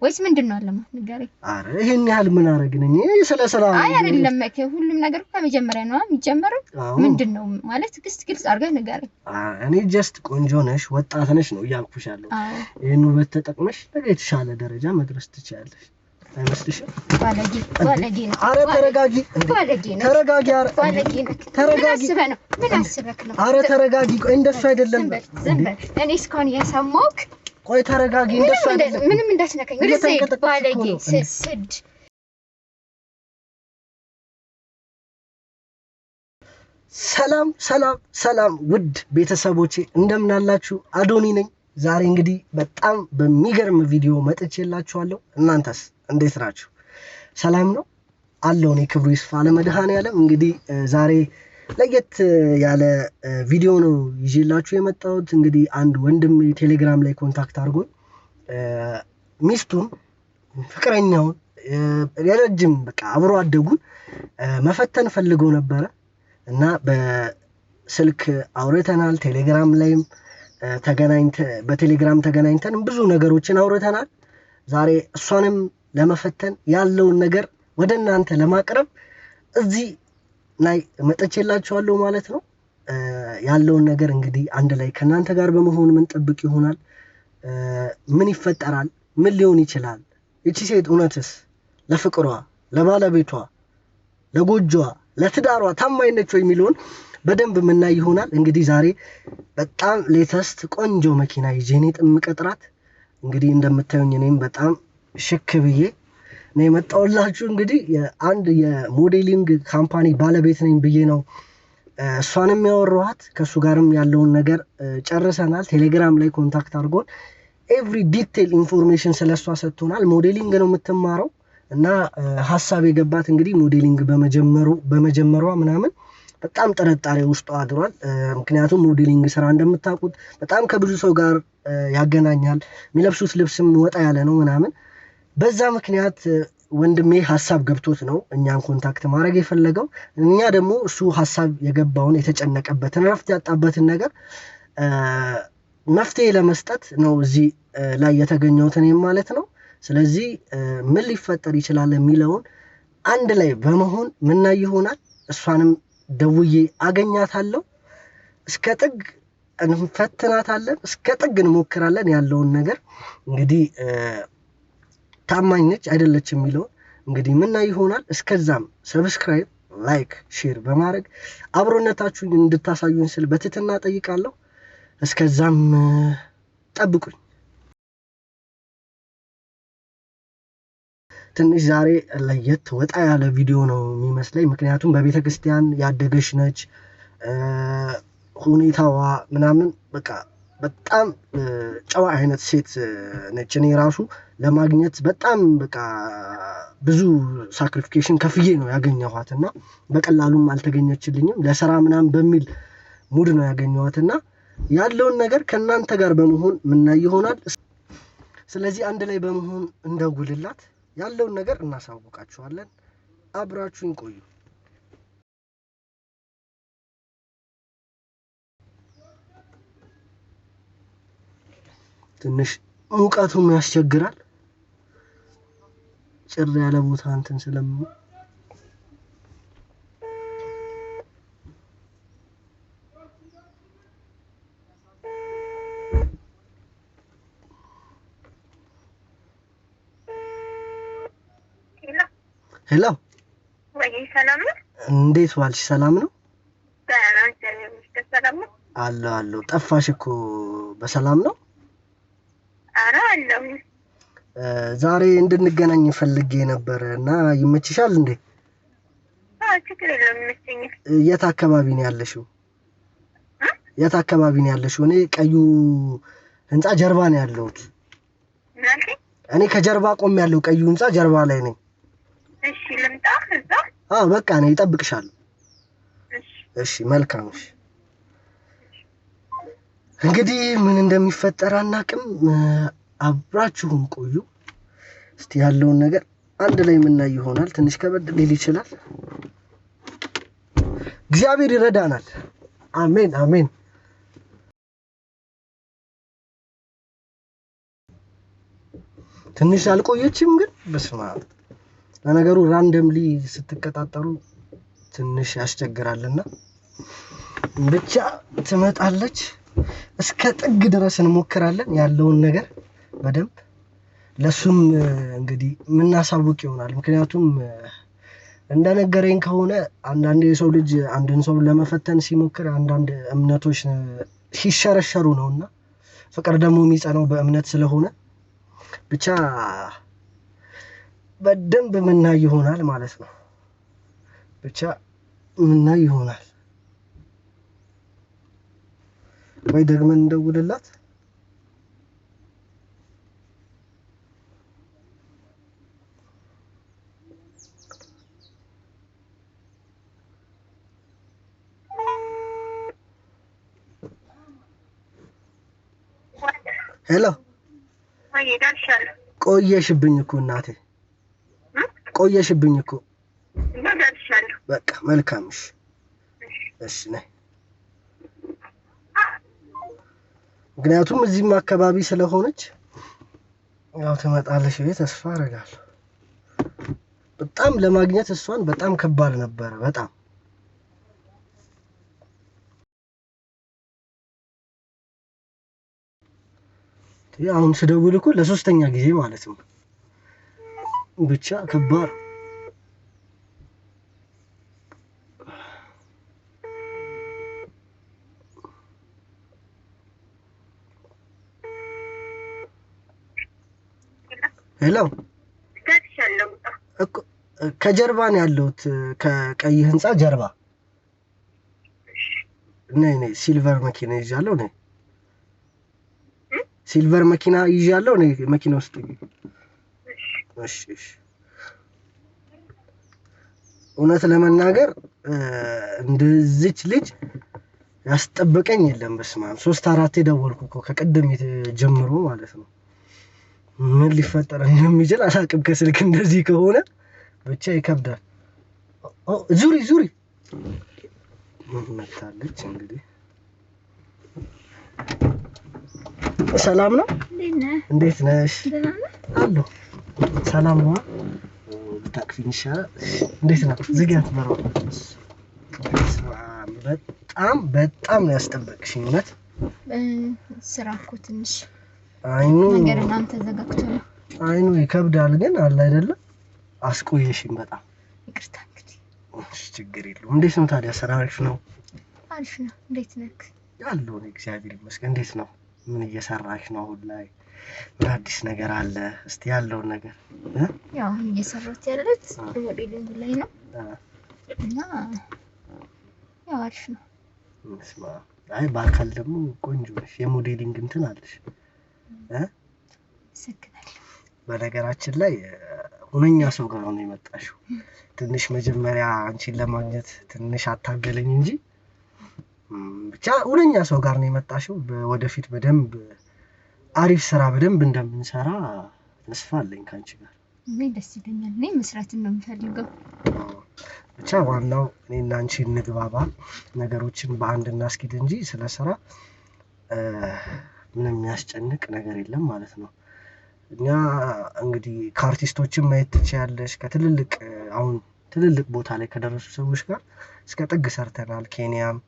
ወይስ ምንድነው አለማ ንገረኝ አረ ይሄን ያህል ምን አረግነኝ ስለ ሰላም አይ አይደለም ሁሉም ነገር ከመጀመሪያ ነው የሚጀምረው ምንድነው ማለት ግልጽ አድርገህ ንገረኝ እኔ ጀስት ቆንጆ ነሽ ወጣት ነሽ ነው ያልኩሽ ያለው ይሄን ውበት ተጠቅመሽ ለየተሻለ ደረጃ መድረስ ትችያለሽ አይመስልሽም ባለጌ ነው አረ ተረጋጊ ተረጋጊ አረ ተረጋጊ ምን አስበክ ነው አረ ተረጋጊ ቆይ እንደሱ አይደለም ዝም በል እኔ እስካሁን ያሰማውክ ቆይ ተረጋጊ እንደሱ አይደለም ምንም እንዳትነካኝ ወደዚህ ባለጌ ስድ ሰላም ውድ ቤተሰቦቼ እንደምን አላችሁ አዶኒ ነኝ ዛሬ እንግዲህ በጣም በሚገርም ቪዲዮ መጥቼላችኋለሁ እናንተስ እንዴት ናችሁ ሰላም ነው አለው ነው ክብሩ ይስፋ ለመድኃኔዓለም እንግዲህ ዛሬ ለየት ያለ ቪዲዮ ነው ይዤላችሁ የመጣሁት እንግዲህ አንድ ወንድም ቴሌግራም ላይ ኮንታክት አድርጎኝ ሚስቱን ፍቅረኛውን የረጅም በቃ አብሮ አደጉን መፈተን ፈልገው ነበር እና በስልክ አውርተናል ቴሌግራም ላይም በቴሌግራም ተገናኝተን ብዙ ነገሮችን አውርተናል ዛሬ እሷንም ለመፈተን ያለውን ነገር ወደናንተ ለማቅረብ እዚህ ላይ መጥቼላችኋለሁ ማለት ነው ያለውን ነገር እንግዲህ አንድ ላይ ከናንተ ጋር በመሆን ምን ጥብቅ ይሆናል ምን ይፈጠራል ምን ሊሆን ይችላል እቺ ሴት እውነትስ ለፍቅሯ ለባለቤቷ ለጎጆዋ ለትዳሯ ታማኝ ነች ወይ የሚሉን በደንብ ምናይ ይሆናል እንግዲህ ዛሬ በጣም ሌተስት ቆንጆ መኪና ይዤኔ ጥምቀጥራት እንግዲህ እንደምታዩኝ እኔም በጣም ሽክ ብዬ ነው የመጣሁላችሁ እንግዲህ አንድ የሞዴሊንግ ካምፓኒ ባለቤት ነኝ ብዬ ነው እሷንም ያወራኋት ከሱ ጋርም ያለውን ነገር ጨርሰናል ቴሌግራም ላይ ኮንታክት አድርጎን ኤቭሪ ዲቴል ኢንፎርሜሽን ስለሷ ሰጥቶናል ሞዴሊንግ ነው የምትማረው እና ሐሳብ የገባት እንግዲህ ሞዴሊንግ በመጀመሯ ምናምን በጣም ጥርጣሬ ውስጥ አድሯል ምክንያቱም ሞዴሊንግ ስራ እንደምታውቁት በጣም ከብዙ ሰው ጋር ያገናኛል የሚለብሱት ልብስም ወጣ ያለ ነው ምናምን በዛ ምክንያት ወንድሜ ሐሳብ ገብቶት ነው እኛን ኮንታክት ማድረግ የፈለገው እኛ ደግሞ እሱ ሐሳብ የገባውን የተጨነቀበትን ረፍት ያጣበትን ነገር መፍትሄ ለመስጠት ነው እዚህ ላይ የተገኘሁት እኔም ማለት ነው ስለዚህ ምን ሊፈጠር ይችላል የሚለውን አንድ ላይ በመሆን ምናይ ይሆናል እሷንም ደውዬ አገኛታለሁ እስከ ጥግ እንፈትናታለን እስከ ጥግ እንሞክራለን ያለውን ነገር እንግዲህ ታማኝ ነች አይደለችም የሚለው እንግዲህ ምናይ ይሆናል እስከዛም ሰብስክራይብ ላይክ ሼር በማድረግ አብሮነታችሁን እንድታሳዩን ስል በትህትና ጠይቃለሁ እስከዛም ጠብቁኝ ትንሽ ዛሬ ለየት ወጣ ያለ ቪዲዮ ነው የሚመስለኝ ምክንያቱም በቤተክርስቲያን ያደገች ነች ሁኔታዋ ምናምን በቃ በጣም ጨዋ አይነት ሴት ነች እኔ ራሱ ለማግኘት በጣም በቃ ብዙ ሳክሪፊኬሽን ከፍዬ ነው ያገኘኋትና በቀላሉም አልተገኘችልኝም ለሥራ ምናምን በሚል ሙድ ነው ያገኘኋትና ያለውን ነገር ከናንተ ጋር በመሆን ምናይ ይሆናል ስለዚህ አንድ ላይ በመሆን እንደውልላት ያለውን ነገር እናሳውቃችኋለን አብራችሁን ቆዩ ትንሽ ሙቀቱም ያስቸግራል ጭር ያለ ቦታ እንትን ስለምን ሄሎ ወይ ሰላም ነው እንዴት ዋልሽ ሰላም ነው ሰላም ነው አሎ ጠፋሽ እኮ በሰላም ነው አረ አለው ዛሬ እንድንገናኝ ፈልጌ ነበር እና ይመችሻል እንዴ ችግር የለም ይመችኛል የት አካባቢ ነው ያለሽው እኔ ቀዩ ህንጻ ጀርባ ነው ያለሁት እኔ ከጀርባ ቆም ያለው ቀዩ ህንጻ ጀርባ ላይ ነኝ እሺ ልምጣ እዛ በቃ ነው ይጠብቅሻል እሺ መልካም እሺ እንግዲህ ምን እንደሚፈጠር አናቅም አብራችሁን ቆዩ እስቲ ያለውን ነገር አንድ ላይ ምናይ ይሆናል ትንሽ ከበድ ሊል ይችላል እግዚአብሔር ይረዳናል አሜን አሜን ትንሽ አልቆየችም ግን በስማ ለነገሩ ራንደምሊ ስትቀጣጠሩ ትንሽ ያስቸግራልና ብቻ ትመጣለች። እስከ ጥግ ድረስ እንሞክራለን ያለውን ነገር በደንብ ለሱም እንግዲህ ምናሳውቅ ይሆናል። ምክንያቱም እንደነገረኝ ከሆነ አንዳንድ የሰው ልጅ አንድን ሰው ለመፈተን ሲሞክር አንዳንድ እምነቶች ሲሸረሸሩ ነውና ፍቅር ደግሞ የሚጸናው በእምነት ስለሆነ ብቻ በደንብ ምናይ ይሆናል ማለት ነው። ብቻ ምናይ ይሆናል። ወይ ደግመን እንደውልላት ሄሎ ቆየሽብኝ እኮ እናቴ ቆየሽብኝ እኮ በቃ መልካምሽ እሺ ነይ ምክንያቱም እዚህም አካባቢ ስለሆነች ያው ትመጣለሽ ብዬ ተስፋ አደርጋለሁ። በጣም ለማግኘት እሷን በጣም ከባድ ነበር በጣም አሁን ስደውል እኮ ለሶስተኛ ጊዜ ማለት ነው። ብቻ ከባድ ሄሎ እኮ ከጀርባ ነው ያለሁት ከቀይ ህንጻ ጀርባ ነይ ሲልቨር መኪና ይዣለሁ ነይ ሲልቨር መኪና ይዣለሁ ነይ መኪና ውስጥ እሺ እውነት ለመናገር እንደዚች ልጅ ያስጠበቀኝ የለም። በስማም 3-4 ደወልኩ እኮ ከቀደም ጀምሮ ማለት ነው። ምን ሊፈጠር እንደሚችል አላውቅም። ከስልክ እንደዚህ ከሆነ ብቻ ይከብዳል። ዙሪ መታለች እንግዲህ ሰላም ነው እንዴት ነሽ? አሎ ሰላም ነው ታክሲን ይሻላል እንዴት ነው? ዝጊያት በረው በጣም ነው ያስጠበቅሽኝ እውነት ስራ እኮ ትንሽ አይኑ ነገር እናንተ ዘጋግቶ ነው አይኑ ይከብዳል ግን አለ አይደለ አስቆየሽኝ በጣም ይቅርታ እንግዲህ እሺ ችግር የለውም። እንዴት ነው ታዲያ ስራ አሪፍ ነው? አሪፍ ነው። እንዴት ነክ? ያለው ነው እግዚአብሔር ይመስገን። እንዴት ነው ምን እየሰራሽ ነው? አሁን ላይ ምን አዲስ ነገር አለ? እስቲ ያለውን ነገር ያው እየሰራሁት ያለሁት ሞዴሊንግ ላይ ነው እና ያው አሪፍ ነው። እስማ አይ በአካል ደግሞ ቆንጆ ነሽ። የሞዴሊንግ እንትን አለሽ ሰክናል። በነገራችን ላይ ሁነኛ ሰው ጋር ነው የመጣሽው። ትንሽ መጀመሪያ አንቺን ለማግኘት ትንሽ አታገለኝ እንጂ ብቻ ሁነኛ ሰው ጋር ነው የመጣሽው። ወደፊት በደንብ አሪፍ ስራ በደንብ እንደምንሰራ ተስፋ አለኝ ካንቺ ጋር። እኔ ደስ ይለኛል። እኔ መስራትን ነው የምፈልገው። ብቻ ዋናው እኔና አንቺ እንግባባ፣ ነገሮችን በአንድ እናስኪድ እንጂ ስለ ስራ ምንም የሚያስጨንቅ ነገር የለም ማለት ነው። እኛ እንግዲህ ከአርቲስቶችን ማየት ትችያለሽ። ከትልልቅ አሁን ትልልቅ ቦታ ላይ ከደረሱ ሰዎች ጋር እስከ ጥግ ሰርተናል። ኬንያም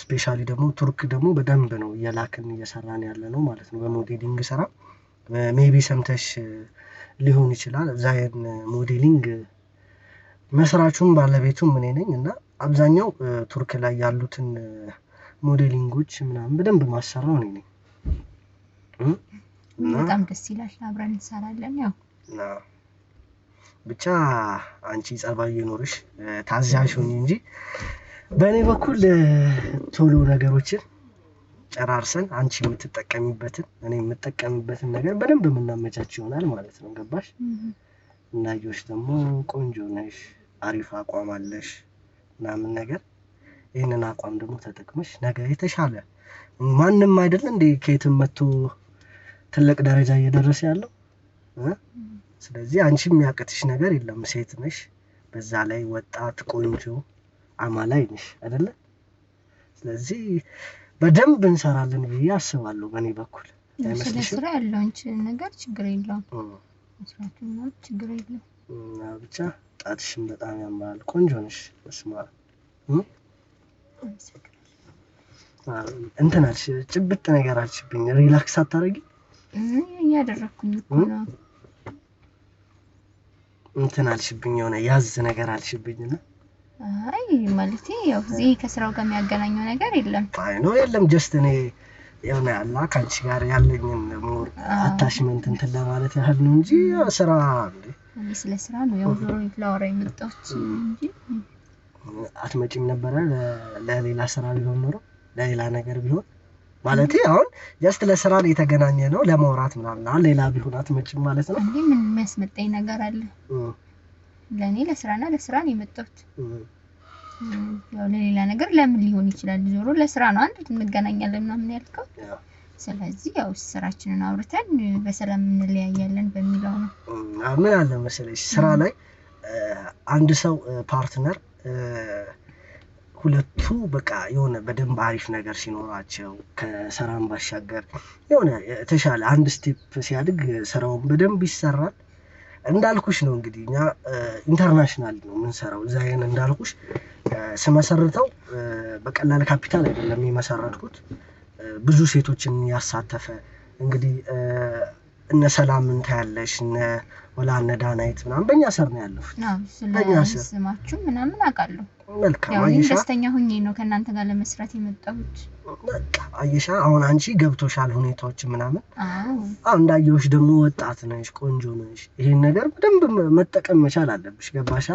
ስፔሻሊ ደግሞ ቱርክ ደግሞ በደንብ ነው እየላክን እየሰራን ያለ ነው ማለት ነው በሞዴሊንግ ስራ። ሜቢ ሰምተሽ ሊሆን ይችላል። ዛይን ሞዴሊንግ መስራቹም ባለቤቱም እኔ ነኝ እና አብዛኛው ቱርክ ላይ ያሉትን ሞዴሊንጎች ምናምን በደንብ ማሰራው እኔ ነኝ። በጣም ደስ ይላል። አብረን እንሰራለን። ያው ብቻ አንቺ ጸባይ ይኖርሽ ታዛዥ ሁኚ እንጂ በእኔ በኩል ቶሎ ነገሮችን ጨራርሰን አንቺ የምትጠቀሚበትን እኔ የምጠቀምበትን ነገር በደንብ የምናመቻች ይሆናል ማለት ነው። ገባሽ? እናየሽ ደግሞ ቆንጆ ነሽ፣ አሪፍ አቋም አለሽ ምናምን ነገር። ይህንን አቋም ደግሞ ተጠቅመሽ ነገ የተሻለ ማንም አይደለ እንዴ ከየትም መጥቶ ትልቅ ደረጃ እየደረሰ ያለው ስለዚህ አንቺ የሚያቅትሽ ነገር የለም። ሴት ነሽ፣ በዛ ላይ ወጣት ቆንጆ አማላይ ነሽ አይደለ? ስለዚህ በደንብ እንሰራለን ብዬ አስባለሁ በእኔ በኩል። ስለ ስራ ያለውን ነገር ችግር የለውም መስራቱ ነው ችግር የለውም ብቻ ጣትሽን በጣም ያማል ቆንጆ ነሽ እስማ እንትን አልሽ ጭብጥ ነገር አልሽብኝ ሪላክስ አታረጊ ያደረኩኝ እኮ ነው እንትን አልሽብኝ የሆነ ያዝ ነገር አልሽብኝና አይ ማለት ያው እዚህ ከስራው ጋር የሚያገናኘው ነገር የለም አይ ነው የለም ጀስት እኔ የሆነ ያላ ካንቺ ጋር ያለኝን ሞር አታችመንት እንትን ለማለት ያህል ነው እንጂ ስራ እንዴ ስለ ስራ ነው ያው ዞሮ ላወራ የመጣሁት እንጂ አትመጪም ነበር ለሌላ ስራ ቢሆን ኖሮ ለሌላ ነገር ቢሆን ማለት አሁን ጀስት ለስራ ላይ የተገናኘ ነው ለማውራት ምናምን ሌላ ቢሆን አትመጪም ማለት ነው እንዴ ምን የሚያስመጣኝ ነገር አለ ለኔ ለስራና ለስራ ነው የመጣሁት ያው ለሌላ ነገር ለምን ሊሆን ይችላል ዞሮ ለስራ ነው አንድ እንገናኛለን ምናምን ያልከው ስለዚህ ያው ስራችንን አውርተን በሰላም እንለያያለን በሚለው ነው ምን አለ መሰለሽ ስራ ላይ አንድ ሰው ፓርትነር ሁለቱ በቃ የሆነ በደንብ አሪፍ ነገር ሲኖራቸው ከሰራም ባሻገር የሆነ ተሻለ አንድ ስቴፕ ሲያድግ ስራውን በደንብ ይሰራል እንዳልኩሽ ነው እንግዲህ እኛ ኢንተርናሽናል ነው ምን ሰራው ዛይን እንዳልኩሽ ስመሰርተው በቀላል ካፒታል አይደለም የሚመሰረትኩት ብዙ ሴቶችን ያሳተፈ እንግዲህ እነ ሰላም እንታያለሽ እነ ወላነ ዳናይት ምናምን በእኛ ስር ነው ያለው ስማችሁ ምናምን አውቃለሁ መልካም ያው ደስተኛ ሆኜ ነው ከናንተ ጋር ለመስራት የመጣሁት በቃ አይሻ አሁን አንቺ ገብቶሻል ሁኔታዎች ምናምን አሁን እንዳየውሽ ደግሞ ወጣት ነሽ ቆንጆ ነሽ ይሄን ነገር በደንብ መጠቀም መቻል አለብሽ ገባሻ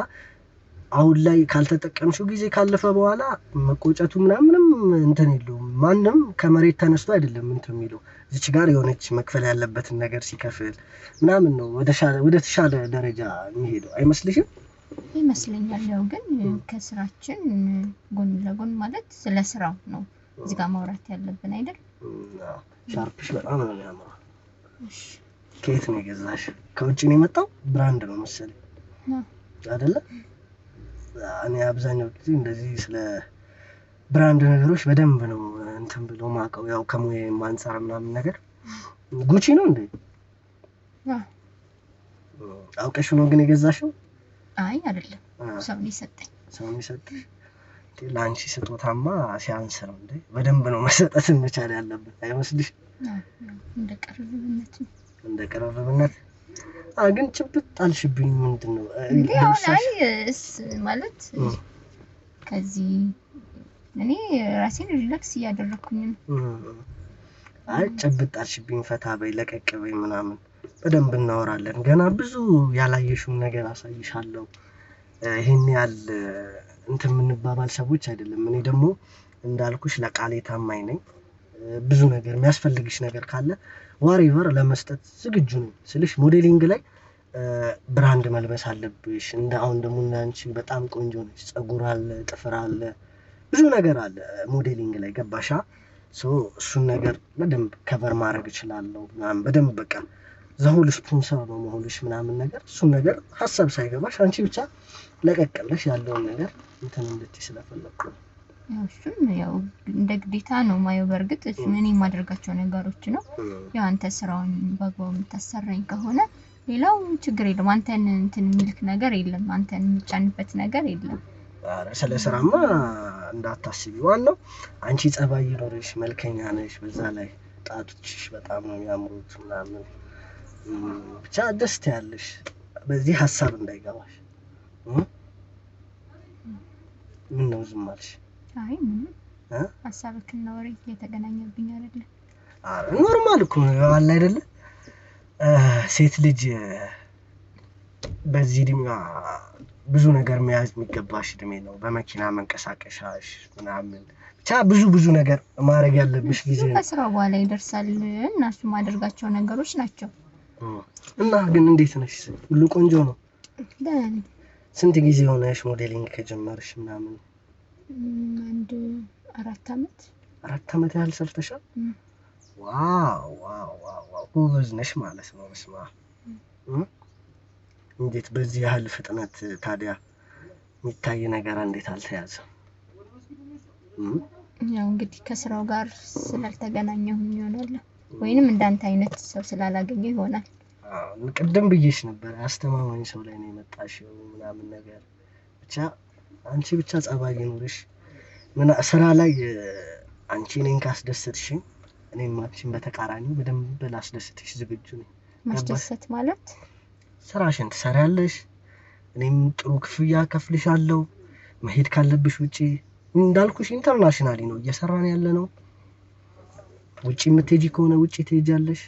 አሁን ላይ ካልተጠቀምሽው ጊዜ ካለፈ በኋላ መቆጨቱ ምናምንም እንትን የለውም ማንንም ከመሬት ተነስቶ አይደለም እንትን የሚለው እዚች ጋር የሆነች መክፈል ያለበትን ነገር ሲከፍል ምናምን ነው ወደ ተሻለ ደረጃ የሚሄደው አይመስልሽም ይመስለኛል ያው ግን ከስራችን ጎን ለጎን ማለት ስለ ስራው ነው እዚህ ጋር ማውራት ያለብን አይደል ሻርፕሽ በጣም ነው የሚያምረው እሺ ከየት ነው የገዛሽ ከውጭ ነው የመጣው ብራንድ ነው መሰለኝ አይደለ እኔ አብዛኛው ጊዜ እንደዚህ ስለ ብራንድ ነገሮች በደንብ ነው እንትን ብሎ ማቀው ያው ከሙዬ ማንጻር ምናምን ነገር ጉቺ ነው እንዴ አውቀሽ ነው ግን የገዛሽው አይ አይደለም ሰው ነው ሰጠኝ ላንቺ ስጦታማ ሲያንስ ነው እንዴ በደንብ ነው መሰጠት መቻል ያለበት አይመስልሽ እንደ ቀረበነት ግን ጭብጥ አልሽብኝ ምንድነው ያው ላይ ማለት ከዚህ እኔ ራሴን ሪላክስ ያደረኩኝ አይ ጭብጥ አልሽብኝ ፈታ በይ ለቀቅ በይ ምናምን በደንብ እናወራለን ገና ብዙ ያላየሽው ነገር አሳይሻለሁ ይሄን ያል እንትን ምንባባል ሰዎች አይደለም እኔ ደግሞ እንዳልኩሽ ለቃሌ ታማኝ ነኝ ብዙ ነገር የሚያስፈልግሽ ነገር ካለ ዋሪቨር ለመስጠት ዝግጁ ነኝ ስልሽ ሞዴሊንግ ላይ ብራንድ መልበስ አለብሽ አሁን ደግሞ እናንቺ በጣም ቆንጆ ነሽ ጸጉር አለ ጥፍር አለ ብዙ ነገር አለ ሞዴሊንግ ላይ ገባሻ እሱን ነገር በደንብ ከቨር ማድረግ እችላለሁ ምናምን በደንብ በቃ ዘሁሉ ስፖንሰር ነው መሆንሽ ምናምን ነገር እሱን ነገር ሐሳብ ሳይገባሽ አንቺ ብቻ ለቀቀለሽ ያለውን ነገር እንትን እንድትይ ስለፈለኩ እሱም ያው እንደ ግዴታ ነው ማየው በርግጥ እኔ ማድረጋቸው ነገሮች ነው ያው አንተ ስራውን ባግባው የምታሰራኝ ከሆነ ሌላው ችግር የለም አንተን እንትን የሚልክ ነገር የለም አንተን የሚጫንበት ነገር የለም አረ ስለ ስራማ እንዳታስቢ ዋናው አንቺ ጸባይ ይኖርሽ መልከኛ ነሽ በዛ ላይ ጣቶችሽ በጣም ነው የሚያምሩት ምናምን ብቻ ደስ ያለሽ በዚህ ሐሳብ እንዳይገባሽ ምን ነው ዝም አልሽ አይ ሐሳብክና ወሬ የተገናኘብኝ አይደለም ኖርማል እኮ ነው አለ አይደለ ሴት ልጅ በዚህ እድሜዋ ብዙ ነገር መያዝ የሚገባሽ እድሜ ነው በመኪና መንቀሳቀሻሽ ምናምን ብቻ ብዙ ነገር ማድረግ ያለብሽ ጊዜ ነው ከስራው በኋላ ይደርሳል እና እሱ ማድረጋቸው ነገሮች ናቸው እና ግን እንዴት ነሽ ሁሉ ቆንጆ ነው ስንት ጊዜ ሆነሽ ሞዴሊንግ ከጀመርሽ ምናምን አንድ 4 አመት ያህል ሰርተሻል ዋው ጎበዝ ነሽ ማለት ነው በስማ እንዴት በዚህ ያህል ፍጥነት ታዲያ የሚታይ ነገር እንዴት አልተያዘም ያው እንግዲህ ከስራው ጋር ስላልተገናኘሁ ይሆናል ወይንም እንዳንተ አይነት ሰው ስላላገኘ ይሆናል ቅድም ብዬሽ ነበር አስተማማኝ ሰው ላይ ነው የመጣሽው ምናምን ነገር ብቻ አንቺ ብቻ ጸባይ ይኖርሽ ምን ስራ ላይ አንቺ እኔን ካስደሰትሽኝ እኔም አንቺን በተቃራኒው በደንብ ላስደስትሽ ዝግጁ ነኝ ማስደሰት ማለት ስራሽን ትሰሪያለሽ እኔም ጥሩ ክፍያ ከፍልሻለሁ መሄድ ካለብሽ ውጪ እንዳልኩሽ ኢንተርናሽናሊ ነው እየሰራን ያለ ነው ውጪ የምትሄጂ ከሆነ ውጪ ትሄጃለሽ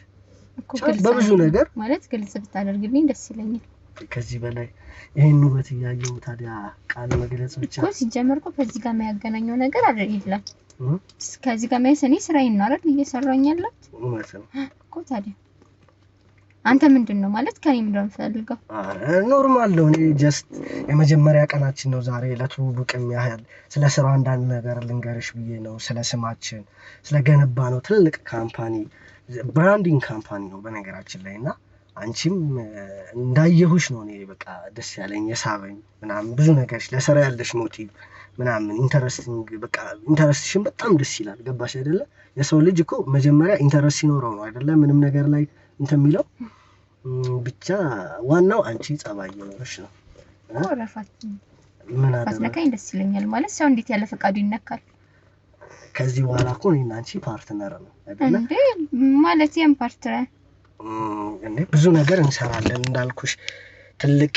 በብዙ ነገር ማለት ግልጽ ብታደርግልኝ ደስ ይለኛል ከዚህ በላይ ይሄን ውበት ያያየው ታዲያ ቃል መግለጽ ብቻ እኮ ሲጀመርኩ ከዚህ ጋር የሚያገናኘው ነገር አይደለም ከዚህ ጋር ማይሰኒ ስራዬን ነው አይደል እየሰራኝ ያለው ማለት ነው እኮ ታዲያ አንተ ምንድነው ማለት ከኔ ምንድነው ፈልገው ኖርማል ነው እኔ ጀስት የመጀመሪያ ቀናችን ነው ዛሬ ለትውውቅም ያህል ስለ ስራ አንዳንድ ነገር ልንገርሽ ብዬ ነው ስለ ስማችን ስለ ገነባ ነው ትልቅ ካምፓኒ ብራንዲንግ ካምፓኒ ነው በነገራችን ላይና አንቺም እንዳየሁሽ ነው እኔ በቃ ደስ ያለኝ የሳበኝ ምናምን ብዙ ነገርሽ ለስራ ያለሽ ሞቲቭ ምናምን ኢንተረስቲንግ በቃ ኢንተረስትሽን በጣም ደስ ይላል ገባሽ አይደለ የሰው ልጅ እኮ መጀመሪያ ኢንተረስት ሲኖረው ነው አይደለ ምንም ነገር ላይ እንተሚለው ብቻ ዋናው አንቺ ጸባይ ይኖርሽ ነው ወራፋት ምን አደረከኝ ደስ ይለኛል ማለት ሰው እንዴት ያለ ፈቃዱ ይነካል ከዚህ በኋላ እኮ እኔና አንቺ ፓርትነር ነው አይደለ እንዴ ማለት የም ፓርትነር እንዴ ብዙ ነገር እንሰራለን እንዳልኩሽ ትልቅ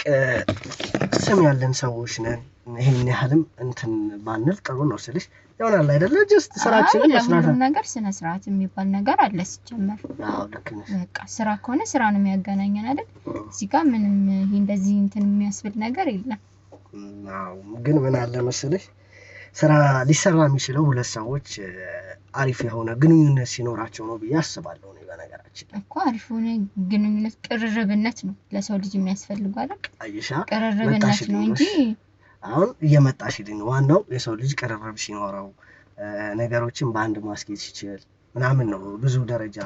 ስም ያለን ሰዎች ነን ይሄን ያህልም እንትን ባንል ጥሩ ነው ስልሽ ይሆናል አይደለ ጀስት ስራችንን መስራት ነገር ስነ ስርዓት የሚባል ነገር አለ ሲጀመር አዎ ልክ ነሽ በቃ ስራ ከሆነ ስራ ነው የሚያገናኘን አይደል እዚህ ጋር ምንም ይሄ እንደዚህ እንትን የሚያስብል ነገር የለም አዎ ግን ምን አለ መሰለሽ ስራ ሊሰራ የሚችለው ሁለት ሰዎች አሪፍ የሆነ ግንኙነት ሲኖራቸው ነው ብዬ አስባለሁ ነው በነገራችን እኮ አሪፍ ሆነ ግንኙነት ቅርርብነት ነው ለሰው ልጅ የሚያስፈልገው አይደል አይሻ ቅርርብነት ነው እንጂ አሁን እየመጣሽልኝ ዋናው የሰው ልጅ ቅርርብ ሲኖረው ነገሮችን በአንድ ማስኬድ ሲችል ምናምን ነው ብዙ ደረጃ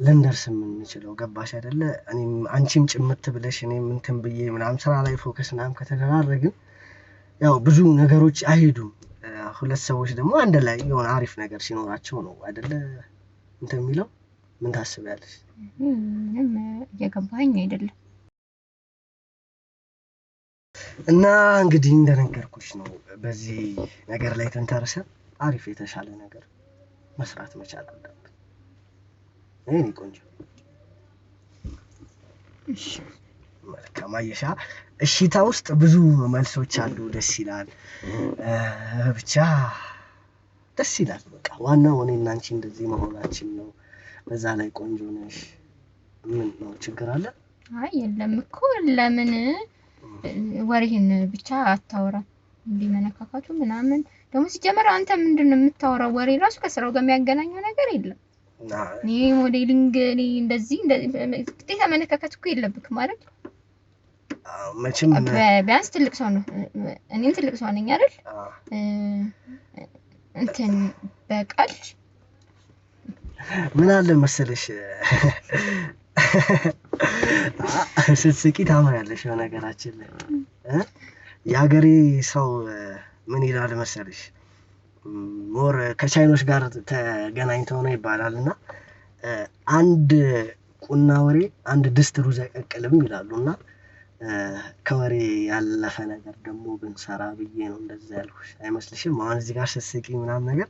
ልንደርስ የምንችለው ገባሽ አይደለ እኔም አንቺም ጭምት ብለሽ እኔም እንትን ብዬ ምናምን ስራ ላይ ፎከስ ምናምን ከተደራረግን ያው ብዙ ነገሮች አይሄዱም ሁለት ሰዎች ደግሞ አንድ ላይ የሆነ አሪፍ ነገር ሲኖራቸው ነው አይደለ እንትን የሚለው ምን ታስቢያለሽ ምንም እየገባኝ አይደለም እና እንግዲህ እንደነገርኩሽ ነው በዚህ ነገር ላይ ተንተርሰን አሪፍ የተሻለ ነገር መስራት መቻል አለብን እኔ ቆንጆ እሺ መልካም አየሻ እሺታ ውስጥ ብዙ መልሶች አሉ ደስ ይላል ብቻ ደስ ይላል በቃ ዋናው እኔና አንቺ እንደዚህ መሆናችን ነው በዛ ላይ ቆንጆ ነሽ ምን ነው ችግር አለ አይ የለም እኮ ለምን ወሬን ብቻ አታወራ እንዲመነካካቱ ምናምን ደግሞ ሲጀመር አንተ ምንድነው የምታወራው ወሬ ራሱ ከስራው ጋር የሚያገናኘው ነገር የለም እኔ ሞዴሊንግ እኔ እንደዚህ ግዴታ መነካካት እኮ የለብክም ማለት መቼም ቢያንስ ትልቅ ሰው ነው እኔም ትልቅ ሰው ነኝ አይደል እንትን በቃል ምን አለ መሰለሽ ስትስቂ ታምሪያለሽ በነገራችን ላይ የሀገሬ ሰው ምን ይላል መሰለሽ ሞር ከቻይኖች ጋር ተገናኝተው ነው ይባላልና አንድ ቁና ወሬ አንድ ድስት ሩዝ አይቀቅልም ይላሉና ከወሬ ያለፈ ነገር ደግሞ ብንሰራ ብዬ ነው እንደዛ ያልኩሽ አይመስልሽም አሁን እዚህ ጋር ስትስቂ ምናምን ነገር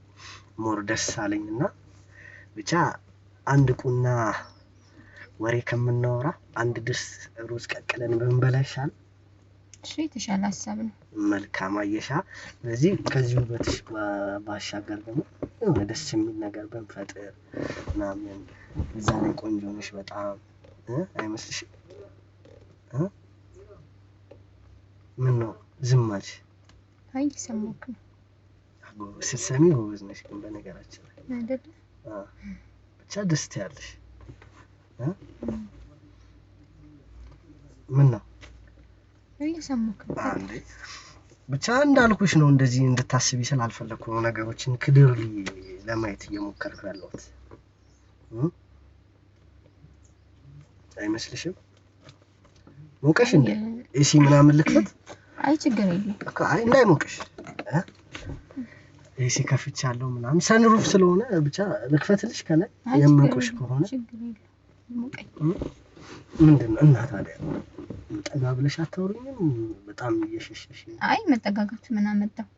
ሞር ደስ አለኝና ብቻ አንድ ቁና ወሬ ከምናወራ አንድ ድስት ሩዝ ቀቅለን ብንበላ ይሻላል እሺ የተሻለ ሐሳብ ነው መልካም አየሻ ስለዚህ ከዚህ ውበትሽ ባሻገር ደግሞ የሆነ ደስ የሚል ነገር ብንፈጥር ምናምን እዛ ላይ ቆንጆ ነሽ በጣም አይመስልሽም ምን ነው ዝም አልሽ አይ ሰሞክ ነው ስትሰሚ ጎበዝ ነሽ ግን በነገራችን ላይ አይደል ብቻ ደስ ትያለሽ ምን ነው እየሰማክ አንዴ ብቻ እንዳልኩሽ ነው እንደዚህ እንድታስቢ ስላልፈለኩ ነው ነገሮችን ክሊርሊ ለማየት እየሞከርኩ ያለሁት አይመስልሽም ሞቀሽ እንዴ እሺ ምናምን ልክፈት አይ ችግር የለም አይ እንዳይሞቅሽ ኤሲ ከፍቻለሁ ምናምን ሰንሩፍ ስለሆነ ብቻ ልክፈትልሽ ከነ የማቆሽ ከሆነ ምንድነው እና ታዲያ ጠጋ ብለሽ አታወሪኝም በጣም እየሸሸሽ አይ መጠጋጋቱ ምን አመጣው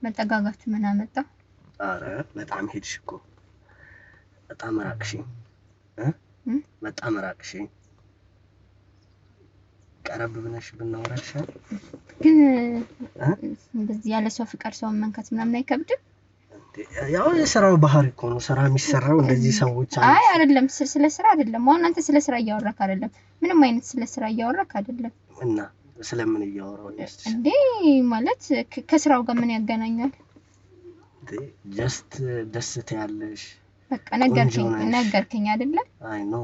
መጠጋጋቱ ምን አመጣው አረ በጣም ሄድሽ እኮ በጣም ራቅሽኝ በጣም ራቅሽኝ ቀረብ ብለሽ ብናወራሻል ግን እንደዚህ ያለ ሰው ፍቅር ሰው መንካት ምናምን አይከብድም ያው የሥራው ባህሪ እኮ ነው ስራ የሚሰራው እንደዚህ ሰዎች አይ አይደለም ስለ ስራ አይደለም አሁን አንተ ስለ ስራ እያወራክ አይደለም ምንም አይነት ስለ ስራ እያወራክ አይደለም እና ስለምን እያወራው ነው እንዴ ማለት ከስራው ጋር ምን ያገናኛል ጀስት ደስታ ያለሽ በቃ ነገርከኝ አይደለ አይ ኖ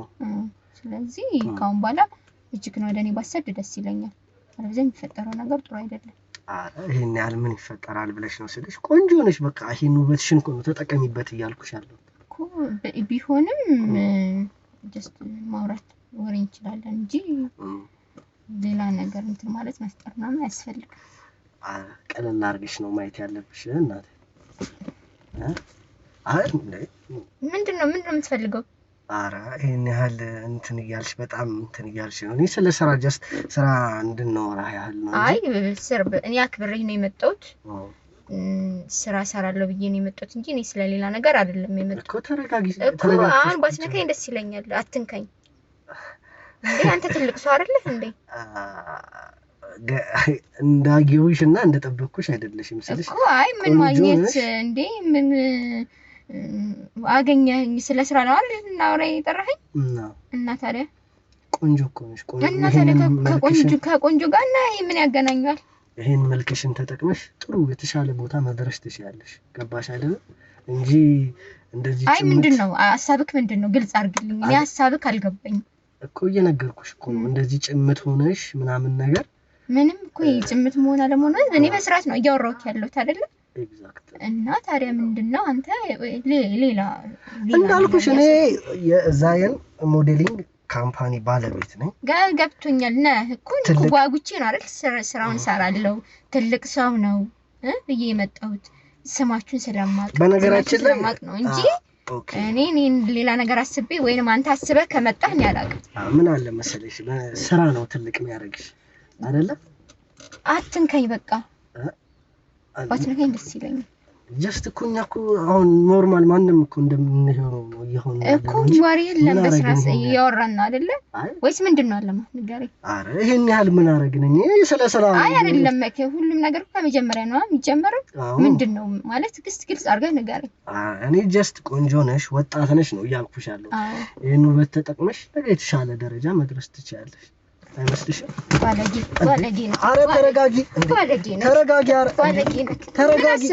ስለዚህ ካሁን በኋላ እጅግ ነው ወደኔ ባሰድ ደስ ይለኛል አለበለዚያ የሚፈጠረው ነገር ጥሩ አይደለም ይሄን ያህል ምን ይፈጠራል ብለሽ ነው ስልሽ ቆንጆ ነሽ በቃ ይሄን ውበትሽን እኮ ተጠቀሚበት እያልኩሽ ያለው እኮ ቢሆንም ጀስት ማውራት ወሬ እንችላለን እንጂ ሌላ ነገር እንትን ማለት መስጠርና አያስፈልግም ቀለል አድርገሽ ነው ማየት ያለብሽ እናቴ አይ ምንድነው የምትፈልገው አራ ይሄን ያህል እንትን ይያልሽ በጣም እንትን ይያልሽ ነው እኔ ስለ ስራ ጀስት ስራ እንድንወራ ያህል ነው አይ እኔ አክብሬህ ነው የመጣሁት ስራ ሰራለሁ ብዬ ነው የመጣሁት እንጂ እኔ ስለሌላ ነገር አይደለም የመጣሁት እኮ ተረጋጊ አሁን ባስነካኝ ደስ ይለኛል አትንካኝ እንዴ አንተ ትልቅ ሰው አይደለህ እንዴ እንዳጊውሽና እንደጠበቅኩሽ አይደለሽም ስልሽ እኮ አይ ምን ማግኘት እንዴ ምን አገኘኝ ስለ ስራ ነው አይደል እናውራ የጠራኸኝ እና ታዲያ ቆንጆ እኮ ነሽ ከቆንጆ ጋር እና ይሄ ምን ያገናኛል ይሄን መልክሽን ተጠቅመሽ ጥሩ የተሻለ ቦታ መድረስ ትችያለሽ ገባሽ አይደል እንጂ እንደዚህ አይ ምንድነው ሐሳብክ ምንድነው ግልጽ አድርግልኝ እኔ ሐሳብክ አልገባኝም እኮ እየነገርኩሽ እኮ ነው እንደዚህ ጭምት ሆነሽ ምናምን ነገር ምንም እኮ ጭምት መሆን አለመሆን እኔ በስርዓት ነው እያወራሁት ያለሁት አይደል ኤግዛክት እና ታዲያ ምንድነው አንተ ሌላ እንዳልኩሽ እኔ የዛየን ሞዴሊንግ ካምፓኒ ባለቤት ነኝ ገብቶኛል ነህ እኮ ጓጉቼ ነው አይደል ስራውን ሰራለው ትልቅ ሰው ነው ብዬ የመጣሁት ስማችሁን ስለማቅ በነገራችን ላይ ነው እንጂ እኔ ሌላ ነገር አስቤ ወይንም አንተ አስበህ ከመጣህ ነው ያላቀም ምን አለ መሰለሽ ስራ ነው ትልቅ የሚያደርግሽ አይደለ አትንከኝ በቃ ባትነካኝ ደስ ይለኛል ጀስት ኩኛ እኮ አሁን ኖርማል ማንንም እኮ እንደምንሄረው ነው ይሆን እኮ ወሬ የለም በስራስ እያወራን ነው አይደለ ወይስ ምንድነው አለማ ንገረኝ አረ ይሄን ያህል ምን አረግነኝ ስለ ሰላም አይ አይደለም ሁሉም ነገር ከመጀመሪያ ነው የሚጀምረው ምንድነው ማለት ግልጽ አድርገህ ንገረኝ እኔ ጀስት ቆንጆ ነሽ ወጣት ነሽ ነው እያልኩሽ ያለው ይሄን ውበት ተጠቅመሽ ነገ የተሻለ ደረጃ መድረስ ትችያለሽ አይመስልሽም ባለጌ ነው አረ ተረጋጊ ተረጋጊ አረ ተረጋጊ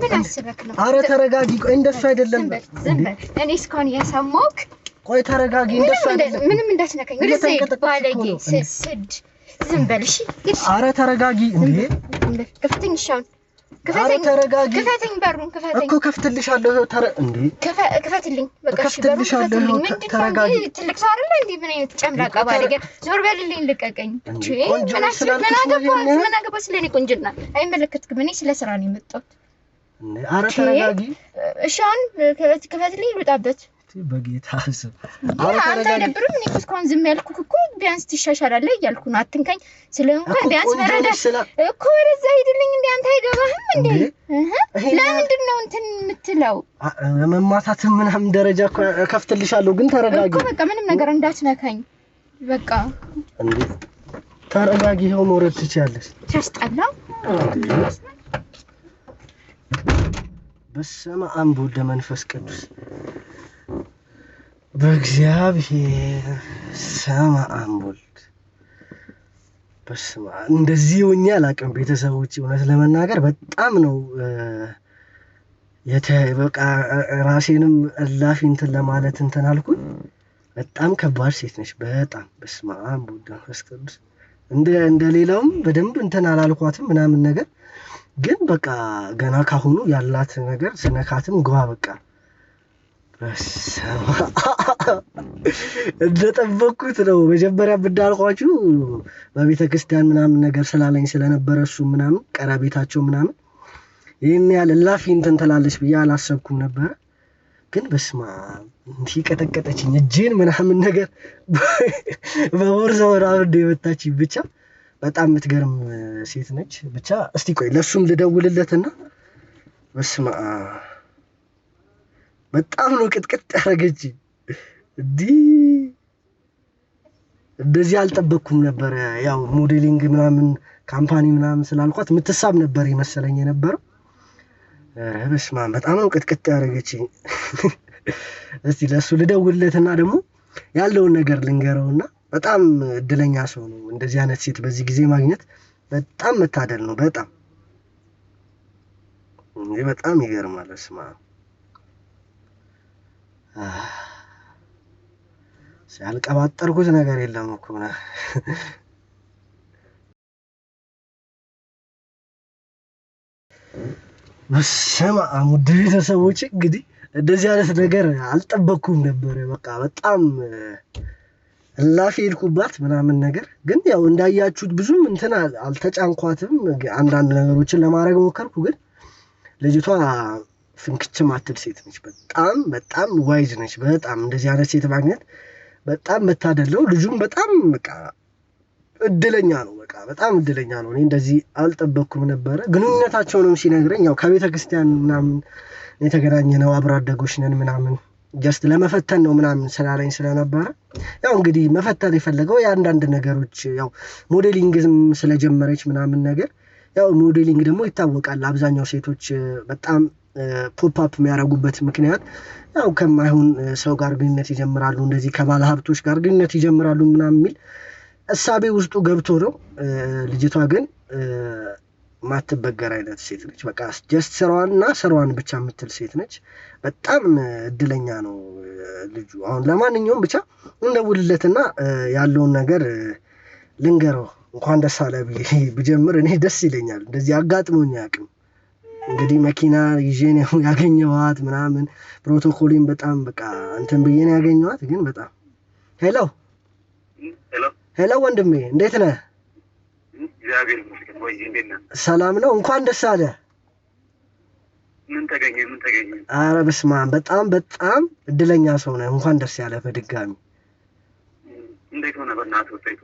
ምን አስበክ ነው አረ ተረጋጊ ቆይ እንደሱ አይደለም ዝም በል እኔ እስካሁን ያሰማውክ ቆይ ተረጋጊ እንደሱ አይደለም ምንም እንዳትነካኝ ባለጌ ስድ ዝም በል እሺ አረ ተረጋጊ እንዴ ከፍተኛው ክፈተኝ በሩን ክፈተኝ እኮ ከፍትልሻለሁ እንዴ ክፈትልኝ በቃ ከፍትልሻለሁ ተረጋጊ ትልቅ ሰው አይደለ እንዴ ምን አይነት ጨምላቃ ባለጌ ዞር በልልኝ ልቀቀኝ ምን አገባህ ስለኔ ቁንጅና አይመለከትክም እኔ ስለ ስራ ነው የመጣሁት አረ ተረጋጊ እሺ አሁን ክፈትልኝ ልውጣበት በጌታ ስም አንተ አይደብርም እኔ እስካሁን ዝም ያልኩህ እኮ ቢያንስ ትሻሻላለህ እያልኩ ነው አትንካኝ ስለእንኳን ቢያንስ መረዳ እኮ ወደዛ ሄድልኝ እንዴ አንተ አይገባህም እንዴ ለምንድን ነው እንትን የምትለው መማታት ምናምን ደረጃ እኮ ከፍትልሻለሁ ግን ተረጋጊ እኮ በቃ ምንም ነገር እንዳትነካኝ በቃ እንዴ ተረጋጊ ይኸው መውረድ ትችያለሽ ተስጠላ በስመ አብ ወወልድ ወመንፈስ ቅዱስ በእግዚአብሔር ስም አንቦልድ በስመ አብ እንደዚህ ሆኜ አላውቅም ቤተሰቦች እውነት ለመናገር በጣም ነው በቃ ራሴንም እላፊ እንትን ለማለት እንትን አልኩኝ በጣም ከባድ ሴት ነሽ በጣም በስመ አብ ወወልድ ወመንፈስ ቅዱስ እንደ ሌላውም በደንብ እንትን አላልኳትም ምናምን ነገር ግን በቃ ገና ካሁኑ ያላት ነገር ስነካትም ግባ በቃ እንደጠበቅኩት ነው መጀመሪያ ብዳልኳችሁ በቤተ ክርስቲያን ምናምን ነገር ስላለኝ ስለነበረ እሱ ምናምን ቀራቤታቸው ምናምን ይሄን ያህል ላፊ እንትን ትላለች ብዬ አላሰብኩም ነበር። ግን በስማ እንዲህ ቀጠቀጠችኝ እጄን ምናምን ነገር በቦርሳው አውርዶ የመታችኝ። ብቻ በጣም የምትገርም ሴት ነች። ብቻ እስቲ ቆይ ለሱም ልደውልለትና በስማ በጣም ነው ቅጥቅጥ ያደረገችኝ። እንደዚህ አልጠበቅኩም ነበር። ያው ሞዴሊንግ ምናምን ካምፓኒ ምናምን ስላልኳት የምትሳብ ነበር የመሰለኝ የነበረው። በስማ በጣም ነው ቅጥቅጥ ያደረገችኝ። እስቲ ለሱ ልደውልለትና ደግሞ ያለውን ነገር ልንገረውና በጣም እድለኛ ሰው ነው እንደዚህ አይነት ሴት በዚህ ጊዜ ማግኘት በጣም መታደል ነው። በጣም ይገርማል። በስማ ያልቀባጠርኩት ነገር የለም እኮ ነው። በስመ አብ ውድ ቤተሰቦች እንግዲህ እንደዚህ አይነት ነገር አልጠበቅኩም ነበር። በቃ በጣም ላፊ ሄድኩባት ምናምን ነገር። ግን ያው እንዳያችሁት ብዙም እንትን አልተጫንኳትም። አንዳንድ ነገሮችን ለማድረግ ሞከርኩ። ግን ልጅቷ ፍንክች ማትል ሴት ነች። በጣም ዋይዝ ነች። በጣም እንደዚህ አይነት ሴት ማግኘት በጣም መታደል ነው። ልጁም በጣም በቃ እድለኛ ነው። በጣም እድለኛ ነው። እኔ እንደዚህ አልጠበቅኩም ነበር። ግንኙነታቸውንም ሲነግረኝ ያው ከቤተ ክርስቲያን ምናምን የተገናኘነው አብሮ አደጎች ነን ምናምን ጀስት ለመፈተን ነው ምናምን ስላለኝ ስለነበረ ያው እንግዲህ መፈተን የፈለገው የአንዳንድ ነገሮች ያው ሞዴሊንግም ስለጀመረች ምናምን ነገር ያው ሞዴሊንግ ደግሞ ይታወቃል። አብዛኛው ሴቶች በጣም ፖፕ አፕ የሚያደርጉበት ምክንያት ያው ከማይሆን ሰው ጋር ግንኙነት ይጀምራሉ፣ እንደዚህ ከባለ ሀብቶች ጋር ግንኙነት ይጀምራሉ ምናምን የሚል እሳቤ ውስጡ ገብቶ ነው። ልጅቷ ግን ማትበገር አይነት ሴት ነች። በቃ ጀስት ስራዋን ብቻ የምትል ሴት ነች። በጣም እድለኛ ነው ልጁ። አሁን ለማንኛውም ብቻ እንደውልለትና ያለውን ነገር ልንገረው። እንኳን ደስ አለ ብጀምር እኔ ደስ ይለኛል። እንደዚህ አጋጥሞኝ አያውቅም። እንግዲህ መኪና ይዤ ነው ያገኘኋት ምናምን ፕሮቶኮሊን በጣም በቃ እንትን ብዬ ነው ያገኘኋት። ግን በጣም ሄሎ ወንድሜ እንዴት ነህ? ሰላም ነው። እንኳን ደስ አለ። ምን ተገኘ? ኧረ በስመ አብ በጣም እድለኛ ሰው ነህ። እንኳን ደስ ያለ በድጋሚ። እንዴት ሆነ? በእናትህ ወጣይቱ።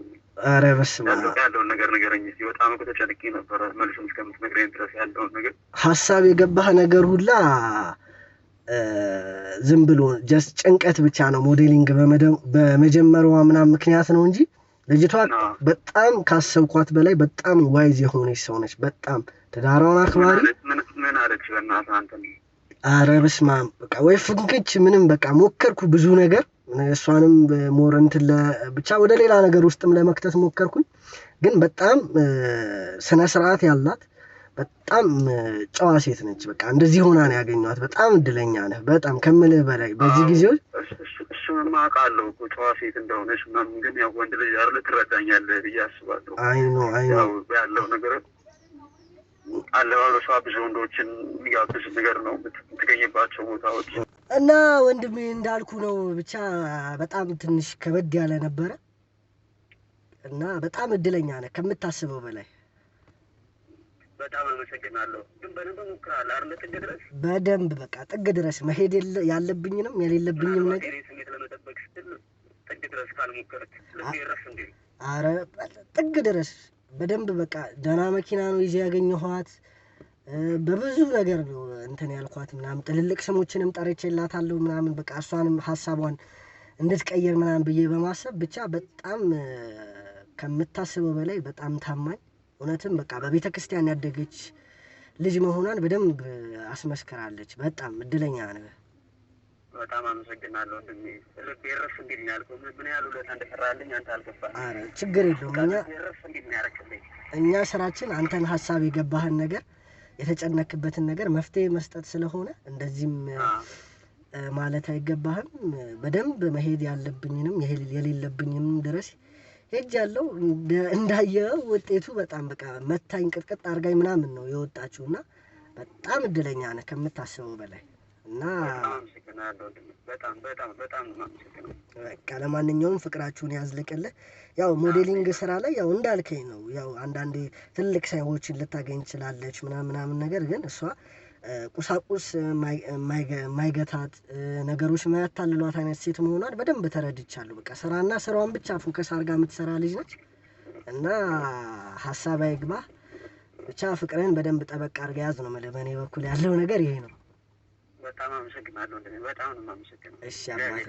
ኧረ በስመ አብ ያለውን ነገር ንገረኝ እስኪ። በጣም እኮ ተጨንቄ ነበር መልሱን እስከምትነግረኝ ድረስ ያለውን ነገር። ሀሳብ የገባህ ነገር ሁላ ዝም ብሎ ጀስት ጭንቀት ብቻ ነው። ሞዴሊንግ በመጀመሪያዋ ምናምን ምክንያት ነው እንጂ ልጅቷ በጣም ካሰብኳት በላይ በጣም ዋይዝ የሆነች ሰው ነች። በጣም ትዳሯን አክባሪ። ምን አለች በእናትህ አንተ? ኧረ በስመ አብ በቃ ወይ ፍንክች ምንም በቃ ሞከርኩ ብዙ ነገር እሷንም ሞር እንትን ብቻ ወደ ሌላ ነገር ውስጥም ለመክተት ሞከርኩኝ። ግን በጣም ስነ ስርዓት ያላት በጣም ጨዋ ሴት ነች። በቃ እንደዚህ ሆና ነው ያገኘኋት። በጣም እድለኛ ነህ በጣም ከምልህ በላይ በዚህ ጊዜው። እሱንማ አውቃለሁ እኮ ጨዋ ሴት እንደሆነች ምናምን። ግን ያው ወንድ ልጅ አይደል ትረዳኛለህ ብዬ አስባለሁ። አይ ነው ያለው ነገር አለባበሷ ብዙ ወንዶችን የሚጋብዝ ነገር ነው የምትገኝባቸው ቦታዎች እና ወንድሜ እንዳልኩ ነው። ብቻ በጣም ትንሽ ከበድ ያለ ነበረ እና በጣም እድለኛ ነህ ከምታስበው በላይ። በጣም አመሰግናለሁ። ግን በደንብ ሞክራለሁ አይደል? ጥግ ድረስ በደንብ በቃ ጥግ ድረስ መሄድ ያለብኝንም የሌለብኝም ነገር ስሜት ለመጠበቅ ስትል ጥግ ድረስ ካልሞከርክ ልብ ይረፍ እንዴ? ኧረ ጥግ ድረስ በደንብ በቃ ደህና መኪና ነው ይዤ ያገኘኋት። በብዙ ነገር ነው እንትን ያልኳት ምናምን ትልልቅ ስሞችንም ጠርቼላታለሁ ምናምን በቃ እሷንም ሀሳቧን እንድትቀይር ምናምን ብዬ በማሰብ ብቻ በጣም ከምታስበው በላይ በጣም ታማኝ እውነትም በቃ በቤተ ክርስቲያን ያደገች ልጅ መሆኗን በደንብ አስመስክራለች። በጣም እድለኛ ነህ። በጣም አመሰግናለሁ ወንድሜ። ልብ ይረፍ እንዴ ነው ያልኩህ። ምን ያህል ውለታ እንደሰራልኝ አንተ አልገባህም። ኧረ ችግር የለውም። እኛ ስራችን አንተን ሀሳብ የገባህን ነገር የተጨነክበትን ነገር መፍትሄ መስጠት ስለሆነ እንደዚህም ማለት አይገባህም። በደንብ መሄድ ያለብኝንም የሌለብኝም ድረስ ሄጃለሁ። እንዳየው ውጤቱ በጣም በቃ መታኝ ቅጥቅጥ አድርጋኝ ምናምን ነው የወጣችውና በጣም እድለኛ ነህ ከምታስበው በላይ። እና በጣም ማመሰግናለሁ። በቃ ለማንኛውም ፍቅራችሁን ያዝልቅልህ። ያው ሞዴሊንግ ስራ ላይ ያው እንዳልከኝ ነው። ያው አንዳንዴ ትልቅ ሰዎችን ልታገኝ ትችላለች ምናምን ነገር ግን እሷ ቁሳቁስ ማይገታት ነገሮች ማያታልሏት አይነት ሴት መሆኗን በደንብ ተረድቻለሁ። በቃ ስራና ስራዋን ብቻ ፎከስ አድርጋ የምትሰራ ልጅ ነች እና ሀሳብ አይግባ ብቻ ፍቅርን በደንብ ጠበቅ አድርጋ ያዝ ነው ማለት በእኔ በኩል ያለው ነገር ይሄ ነው። በጣም አመሰግናለሁ። በጣም ነው የማመሰግነው። እሺ አባቴ፣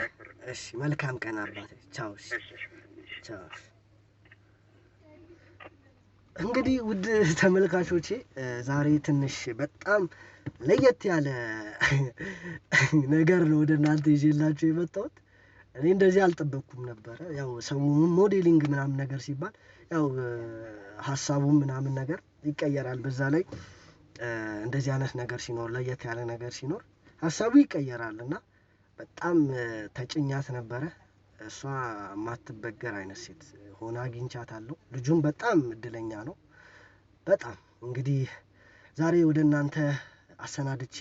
እሺ መልካም ቀን አባቴ። ቻው። ቻው። እንግዲህ ውድ ተመልካቾቼ ዛሬ ትንሽ በጣም ለየት ያለ ነገር ነው ወደ እናንተ ይዤላችሁ የመጣሁት። እኔ እንደዚህ አልጠበቅኩም ነበረ። ያው ሰው ሞዴሊንግ ምናምን ነገር ሲባል ያው ሀሳቡም ምናምን ነገር ይቀየራል። በዛ ላይ እንደዚህ አይነት ነገር ሲኖር ለየት ያለ ነገር ሲኖር ሀሳቡ ይቀየራል እና በጣም ተጭኛት ነበረ። እሷ ማትበገር አይነት ሴት ሆና አግኝቻታለሁ። ልጁም በጣም እድለኛ ነው። በጣም እንግዲህ ዛሬ ወደ እናንተ አሰናድቼ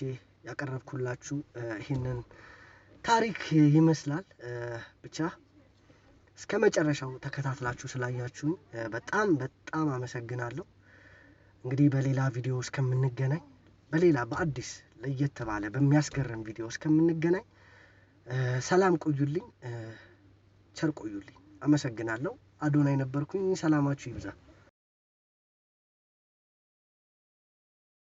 ያቀረብኩላችሁ ይህንን ታሪክ ይመስላል። ብቻ እስከ መጨረሻው ተከታትላችሁ ስላያችሁኝ በጣም አመሰግናለሁ። እንግዲህ በሌላ ቪዲዮ እስከምንገናኝ በሌላ በአዲስ ለየት ባለ በሚያስገርም ቪዲዮ እስከምንገናኝ ሰላም ቆዩልኝ፣ ቸር ቆዩልኝ። አመሰግናለሁ። አዶናይ ነበርኩኝ። ሰላማችሁ ይብዛ።